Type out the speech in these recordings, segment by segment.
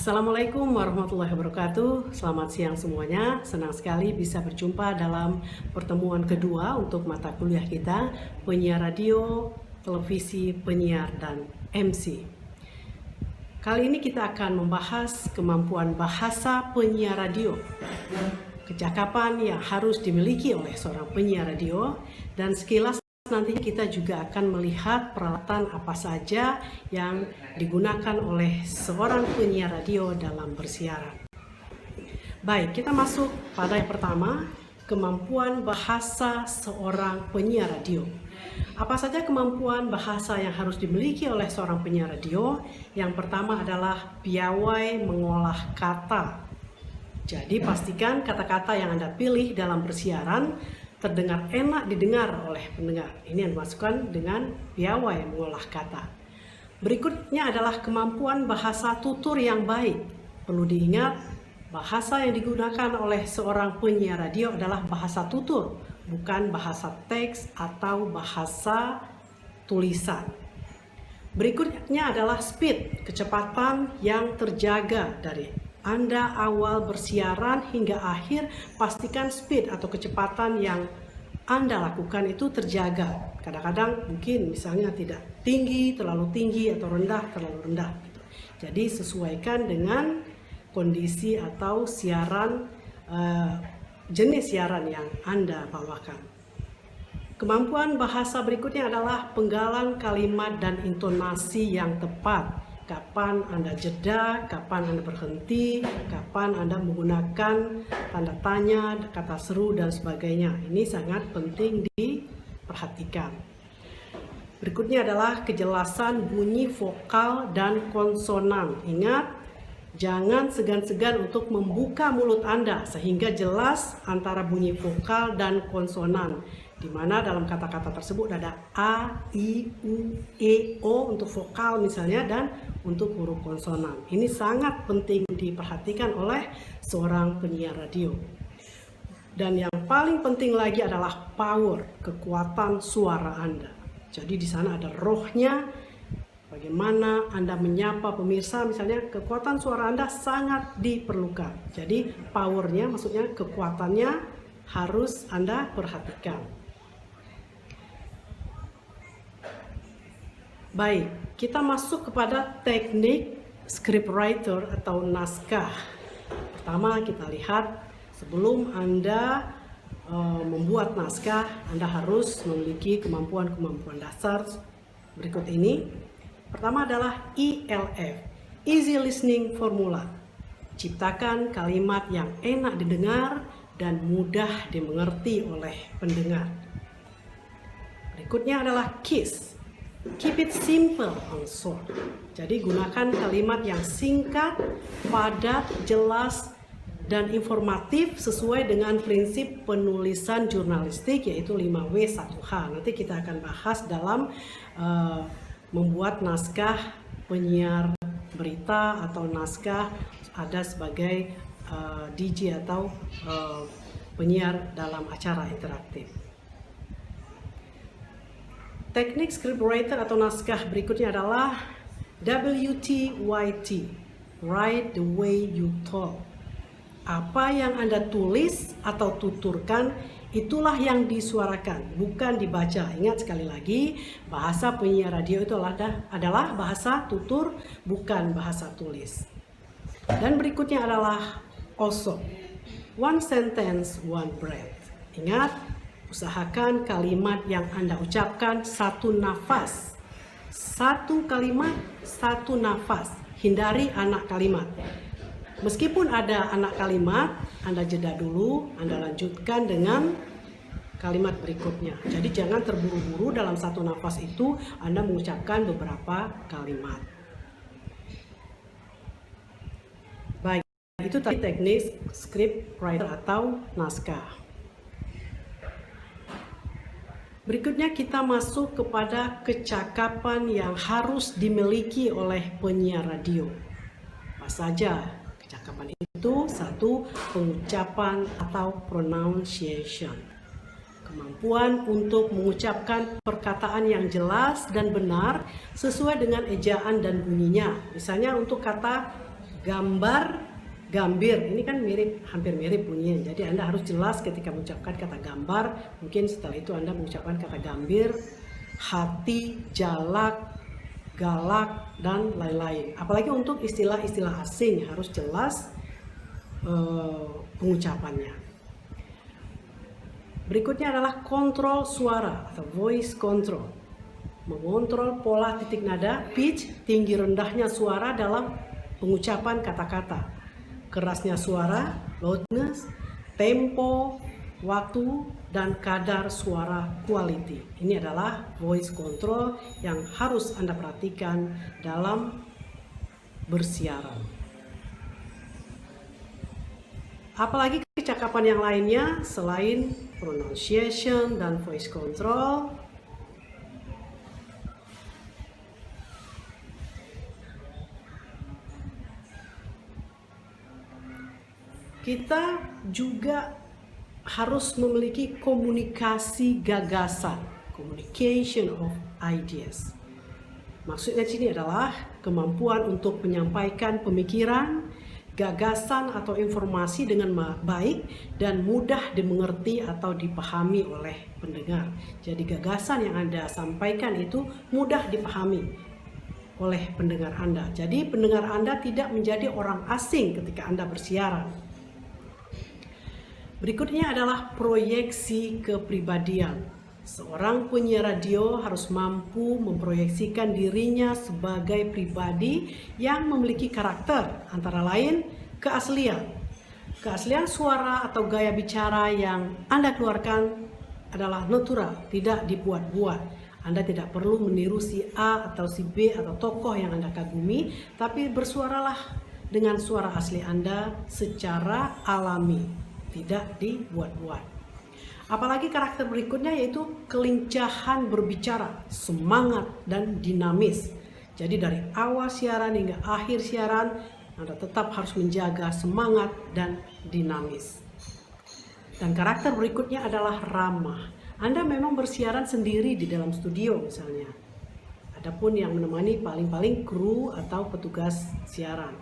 Assalamualaikum warahmatullahi wabarakatuh. Selamat siang semuanya. Senang sekali bisa berjumpa dalam pertemuan kedua untuk mata kuliah kita, penyiar radio, televisi, penyiar, dan MC. Kali ini kita akan membahas kemampuan bahasa penyiar radio, kecakapan yang harus dimiliki oleh seorang penyiar radio, dan sekilas nanti kita juga akan melihat peralatan apa saja yang digunakan oleh seorang penyiar radio dalam bersiaran. Baik, kita masuk pada yang pertama, kemampuan bahasa seorang penyiar radio. Apa saja kemampuan bahasa yang harus dimiliki oleh seorang penyiar radio? Yang pertama adalah piawai mengolah kata. Jadi pastikan kata-kata yang Anda pilih dalam bersiaran terdengar enak didengar oleh pendengar. Ini yang dimasukkan dengan piawai mengolah kata. Berikutnya adalah kemampuan bahasa tutur yang baik. Perlu diingat, bahasa yang digunakan oleh seorang penyiar radio adalah bahasa tutur, bukan bahasa teks atau bahasa tulisan. Berikutnya adalah speed, kecepatan yang terjaga dari Anda awal bersiaran hingga akhir. Pastikan speed atau kecepatan yang Anda lakukan itu terjaga. Kadang-kadang mungkin misalnya tidak tinggi, terlalu tinggi, atau rendah, terlalu rendah. Jadi sesuaikan dengan kondisi atau siaran, jenis siaran yang Anda bawakan. Kemampuan bahasa berikutnya adalah penggalan kalimat dan intonasi yang tepat. Kapan Anda jeda, kapan Anda berhenti, kapan Anda menggunakan tanda tanya, kata seru, dan sebagainya. Ini sangat penting diperhatikan. Berikutnya adalah kejelasan bunyi vokal dan konsonan. Ingat, jangan segan-segan untuk membuka mulut Anda sehingga jelas antara bunyi vokal dan konsonan, di mana dalam kata-kata tersebut ada A, I, U, E, O untuk vokal misalnya, dan untuk huruf konsonan. Ini sangat penting diperhatikan oleh seorang penyiar radio. Dan yang paling penting lagi adalah power, kekuatan suara Anda. Jadi di sana ada rohnya, bagaimana Anda menyapa pemirsa misalnya, kekuatan suara Anda sangat diperlukan. Jadi powernya, maksudnya kekuatannya harus Anda perhatikan. Baik, kita masuk kepada teknik scriptwriter atau naskah. Pertama kita lihat, sebelum Anda membuat naskah, Anda harus memiliki kemampuan-kemampuan dasar berikut ini. Pertama adalah ELF, Easy Listening Formula. Ciptakan kalimat yang enak didengar dan mudah dimengerti oleh pendengar. Berikutnya adalah KISS, Keep it simple and short. Jadi gunakan kalimat yang singkat, padat, jelas, dan informatif sesuai dengan prinsip penulisan jurnalistik, yaitu 5W1H. Nanti kita akan bahas dalam membuat naskah penyiar berita atau naskah ada sebagai DJ atau penyiar dalam acara interaktif. Teknik scriptwriter atau naskah berikutnya adalah WTYT, Write the way you talk. Apa yang Anda tulis atau tuturkan, itulah yang disuarakan, bukan dibaca. Ingat sekali lagi, bahasa penyiar radio itu adalah bahasa tutur, bukan bahasa tulis. Dan berikutnya adalah OSO, One Sentence, One Breath. Ingat, usahakan kalimat yang Anda ucapkan satu nafas. Satu kalimat, satu nafas. Hindari anak kalimat. Meskipun ada anak kalimat, Anda jeda dulu, Anda lanjutkan dengan kalimat berikutnya. Jadi jangan terburu-buru dalam satu nafas itu Anda mengucapkan beberapa kalimat. Baik, itu tadi teknik scriptwriter atau naskah. Berikutnya kita masuk kepada kecakapan yang harus dimiliki oleh penyiar radio. Apa saja kecakapan itu? Satu, pengucapan atau pronunciation. Kemampuan untuk mengucapkan perkataan yang jelas dan benar sesuai dengan ejaan dan bunyinya. Misalnya untuk kata gambar, gambir, ini kan mirip, hampir mirip bunyinya. Jadi Anda harus jelas ketika mengucapkan kata gambar. Mungkin setelah itu Anda mengucapkan kata gambir, hati, jalak, galak, dan lain-lain. Apalagi untuk istilah-istilah asing harus jelas pengucapannya. Berikutnya adalah kontrol suara atau voice control. Mengontrol pola titik nada, pitch, tinggi rendahnya suara dalam pengucapan kata-kata. Kerasnya suara, loudness, tempo, waktu, dan kadar suara quality. Ini adalah voice control yang harus Anda perhatikan dalam bersiaran. Apalagi kecakapan yang lainnya selain pronunciation dan voice control. Kita juga harus memiliki komunikasi gagasan, communication of ideas. Maksudnya di sini adalah kemampuan untuk menyampaikan pemikiran, gagasan atau informasi dengan baik dan mudah dimengerti atau dipahami oleh pendengar. Jadi gagasan yang Anda sampaikan itu mudah dipahami oleh pendengar Anda. Jadi pendengar Anda tidak menjadi orang asing ketika Anda bersiaran. Berikutnya adalah proyeksi kepribadian. Seorang penyiar radio harus mampu memproyeksikan dirinya sebagai pribadi yang memiliki karakter, antara lain keaslian. Keaslian suara atau gaya bicara yang Anda keluarkan adalah natural, tidak dibuat-buat. Anda tidak perlu meniru si A atau si B atau tokoh yang Anda kagumi, tapi bersuaralah dengan suara asli Anda secara alami, tidak dibuat-buat. Apalagi karakter berikutnya yaitu kelincahan berbicara, semangat, dan dinamis. Jadi dari awal siaran hingga akhir siaran, Anda tetap harus menjaga semangat dan dinamis. Dan karakter berikutnya adalah ramah. Anda memang bersiaran sendiri di dalam studio misalnya. Adapun yang menemani paling-paling kru atau petugas siaran.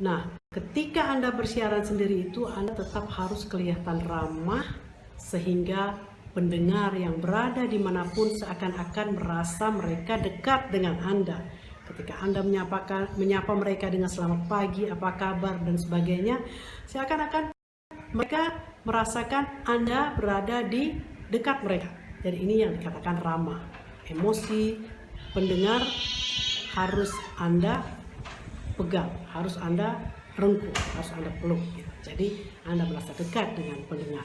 Nah, ketika Anda bersiaran sendiri itu, Anda tetap harus kelihatan ramah sehingga pendengar yang berada dimanapun seakan-akan merasa mereka dekat dengan Anda. Ketika Anda menyapa mereka dengan selamat pagi, apa kabar, dan sebagainya, seakan-akan mereka merasakan Anda berada di dekat mereka. Jadi ini yang dikatakan ramah. Emosi pendengar harus Anda pegang, harus Anda rengkuh, harus Anda peluk. Jadi Anda merasa dekat dengan pendengar.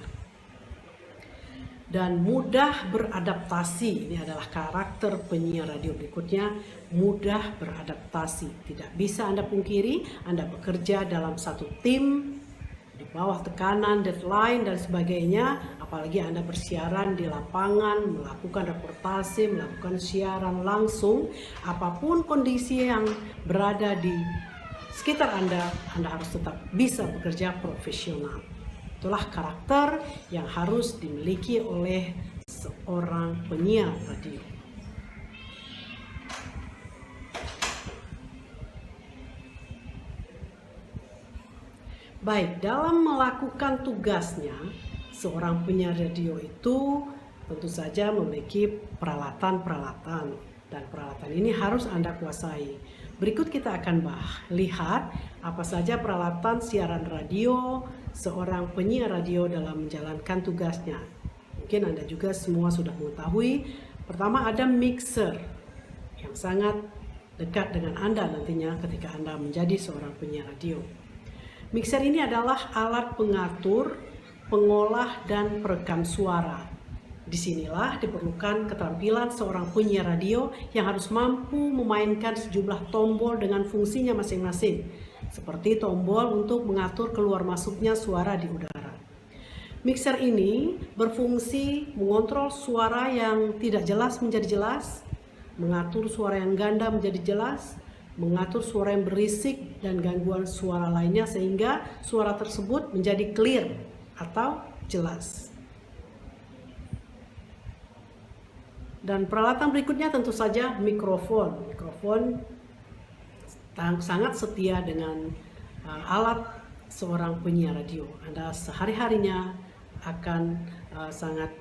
Dan mudah beradaptasi, ini adalah karakter penyiar radio berikutnya, mudah beradaptasi. Tidak bisa Anda pungkiri, Anda bekerja dalam satu tim, di bawah tekanan, deadline, dan sebagainya. Apalagi Anda bersiaran di lapangan, melakukan reportase, melakukan siaran langsung. Apapun kondisi yang berada di sekitar Anda harus tetap bisa bekerja profesional. Itulah karakter yang harus dimiliki oleh seorang penyiar radio. Baik, dalam melakukan tugasnya, seorang penyiar radio itu tentu saja memiliki peralatan-peralatan, dan peralatan ini harus Anda kuasai. Berikut kita akan lihat apa saja peralatan siaran radio seorang penyiar radio dalam menjalankan tugasnya. Mungkin Anda juga semua sudah mengetahui. Pertama ada mixer yang sangat dekat dengan Anda nantinya ketika Anda menjadi seorang penyiar radio. Mixer ini adalah alat pengatur, pengolah, dan perekam suara. Disinilah diperlukan keterampilan seorang penyiar radio yang harus mampu memainkan sejumlah tombol dengan fungsinya masing-masing, seperti tombol untuk mengatur keluar masuknya suara di udara. Mixer ini berfungsi mengontrol suara yang tidak jelas menjadi jelas, mengatur suara yang ganda menjadi jelas, mengatur suara yang berisik dan gangguan suara lainnya sehingga suara tersebut menjadi clear atau jelas. Dan peralatan berikutnya tentu saja mikrofon. Mikrofon sangat setia dengan alat seorang penyiar radio. Anda sehari-harinya akan sangat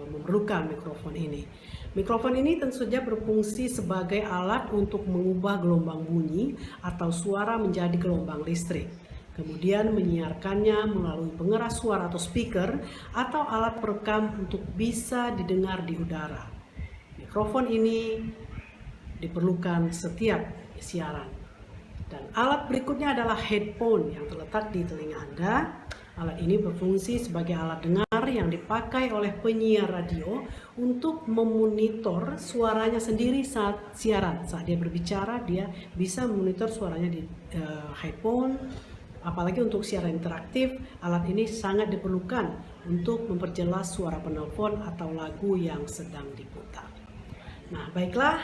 memerlukan mikrofon ini. Mikrofon ini tentu saja berfungsi sebagai alat untuk mengubah gelombang bunyi atau suara menjadi gelombang listrik. Kemudian menyiarkannya melalui pengeras suara atau speaker atau alat perekam untuk bisa didengar di udara. Mikrofon ini diperlukan setiap siaran. Dan alat berikutnya adalah headphone yang terletak di telinga Anda. Alat ini berfungsi sebagai alat dengar yang dipakai oleh penyiar radio untuk memonitor suaranya sendiri saat siaran. Saat dia berbicara, dia bisa memonitor suaranya di headphone. Apalagi untuk siaran interaktif, alat ini sangat diperlukan untuk memperjelas suara penelpon atau lagu yang sedang diputar. Nah, baiklah,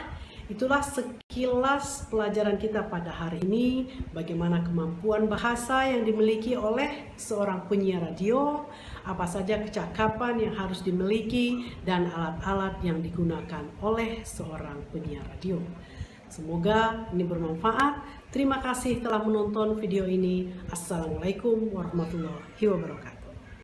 itulah sekilas pelajaran kita pada hari ini, bagaimana kemampuan bahasa yang dimiliki oleh seorang penyiar radio, apa saja kecakapan yang harus dimiliki, dan alat-alat yang digunakan oleh seorang penyiar radio. Semoga ini bermanfaat. Terima kasih telah menonton video ini. Assalamualaikum warahmatullahi wabarakatuh.